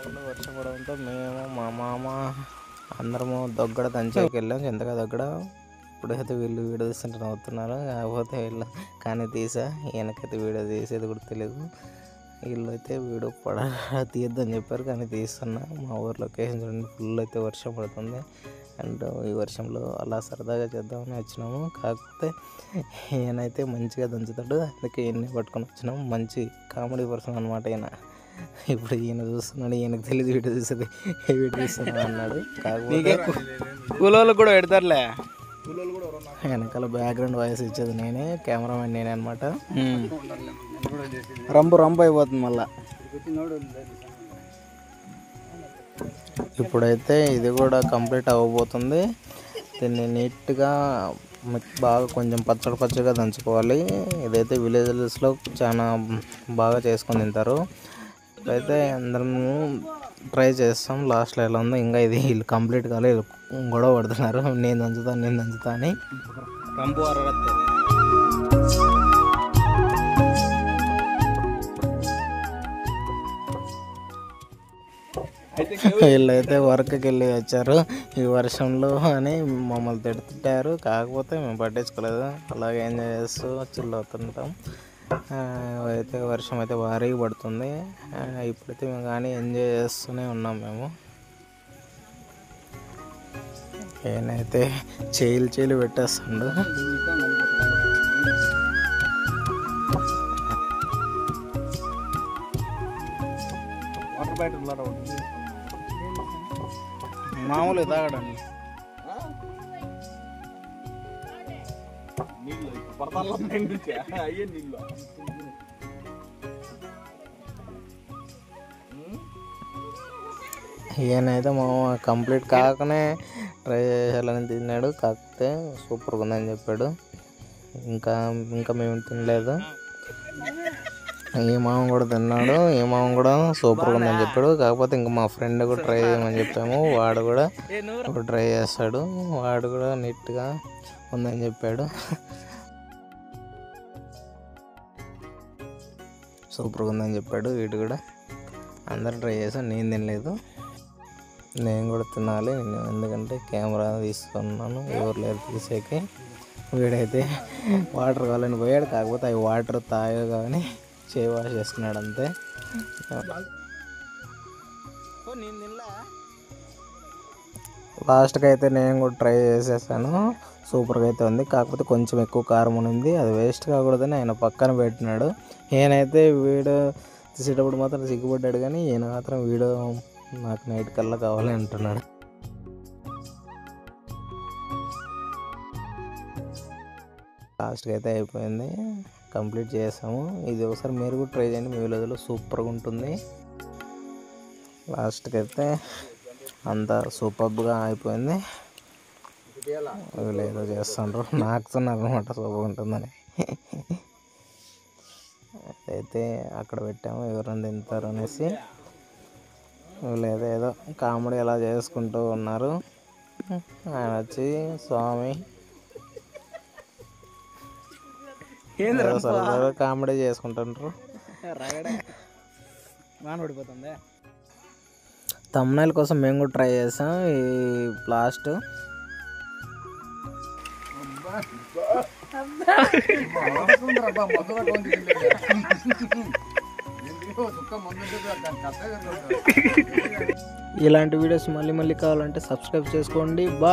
ఊళ్ళో వర్షం పడడంతో మేము మా మామ అందరము దొగ్గడ దంచేకి వెళ్ళాం. చింతగా దొగ్గడ. ఇప్పుడైతే వీళ్ళు వీడియో తీస్తుంటే నవ్వుతున్నారు. కాకపోతే వీళ్ళు కానీ తీసా, ఈయనకైతే వీడియో తీసేది కూడా తెలియదు. వీళ్ళు అయితే వీడియో తీయొద్దని చెప్పారు కానీ తీస్తున్నా. మా ఊరు లొకేషన్ చూడండి, ఫుల్ అయితే వర్షం పడుతుంది. అండ్ ఈ వర్షంలో అలా సరదాగా చేద్దామని వచ్చినాము. కాకపోతే ఈయనైతే మంచిగా దంచుతాడు, అందుకే ఈయన్ని పట్టుకొని వచ్చినాము. మంచి కామెడీ పర్సన్ అనమాట ఈయన. ఇప్పుడు ఈయన చూస్తున్నాడు, ఈయనకు తెలియదు వీడియో తీసేది, వీడియో తీస్తున్నా అన్నాడు. కాకపోతే కూలోళ్ళు కూడా పెడతారులే. వెనకాల బ్యాక్గ్రౌండ్ వాయిస్ ఇచ్చేది నేనే, కెమెరామెన్ నేనే అనమాట. రంపు అయిపోతుంది మళ్ళా. ఇప్పుడైతే ఇది కూడా కంప్లీట్ అవ్వబోతుంది. దీన్ని నీట్గా బాగా కొంచెం పచ్చగా దంచుకోవాలి. ఇదైతే విలేజెస్లో చాలా బాగా చేసుకొని తింటారు. ఇప్పుడైతే అందరం ట్రై చేస్తాం. లాస్ట్లో ఎలా ఉందో ఇంకా ఇది వీళ్ళు కంప్లీట్ కాలేదు, గొడవ పడుతున్నారు నేను దంచుతా అని. రంపు వీళ్ళైతే వర్క్కి వెళ్ళి వచ్చారు ఈ వర్షంలో అని మమ్మల్ని తిడుతుంటారు. కాకపోతే మేము పట్టించుకోలేదు, అలాగే ఎంజాయ్ చేస్తూ చిల్ అవుతుంటాం. అయితే వర్షం అయితే భారీగా పడుతుంది. ఇప్పుడైతే మేము కానీ ఎంజాయ్ చేస్తూనే ఉన్నాం మేము. ఏనైతే చేయిలు పెట్టేస్తుండు. వాటర్ బాటిల్ మామూలు తాగడానికి అయ్యే నీళ్ళు. ఈయనైతే మా కంప్లీట్ కాకనే ట్రై చేయాలని తిన్నాడు. కాకపోతే సూపర్గా ఉందని చెప్పాడు. ఇంకా మేము తినలేదు. ఈ మామ కూడా తిన్నాడు, ఈ మామ కూడా సూపర్గా ఉందని చెప్పాడు. కాకపోతే ఇంకా మా ఫ్రెండ్ కూడా ట్రై చేయమని చెప్పాము, వాడు కూడా ట్రై చేస్తాడు. వాడు కూడా నీట్గా ఉందని చెప్పాడు. సూపర్గా ఉందని చెప్పాడు వీడు కూడా. అందరూ ట్రై చేసాం, నేను తినలేదు. నేను కూడా తినాలి, ఎందుకంటే కెమెరా తీసుకున్నాను, ఎవరు లేరు తీసేకి. వీడైతే వాటర్ కావాలని పోయాడు, కాకపోతే అవి వాటర్ తాగగానే చేయి వాష్ చేసుకున్నాడు అంతే. లాస్ట్కి అయితే నేను కూడా ట్రై చేసేసాను, సూపర్గా అయితే ఉంది. కాకపోతే కొంచెం ఎక్కువ కారం ఉంది, అది వేస్ట్ కాకూడదని ఆయన పక్కన పెట్టినాడు. ఈయనైతే వీడియో తీసేటప్పుడు మాత్రం సిగ్గుపడ్డాడు, కానీ ఈయన మాత్రం వీడియో నాకు నైట్ కల్లా కావాలి అంటున్నాడు. లాస్ట్కి అయితే అయిపోయింది, కంప్లీట్ చేసాము. ఇది ఒకసారి మీరు కూడా ట్రై చేయండి, మీ విలేజ్లో సూపర్గా ఉంటుంది. లాస్ట్కి అయితే అంతా సూపర్గా అయిపోయింది. వీళ్ళు ఏదో చేస్తుండ్రు, నాకుతున్నారు అనమాట సూపర్గా ఉంటుందని. అయితే అక్కడ పెట్టాము, ఎవరైనా తింటారు అనేసి. వీళ్ళు ఏదో కామెడీ ఎలా చేసుకుంటూ ఉన్నారు. ఆయన వచ్చి స్వామి కామెడీ చేసుకుంటుంటారు. తమ్నైల్ కోసం మేము కూడా ట్రై చేసాం. ఈ లాస్ట్ ఇలాంటి వీడియోస్ మళ్ళీ కావాలంటే సబ్స్క్రైబ్ చేసుకోండి. బాయ్.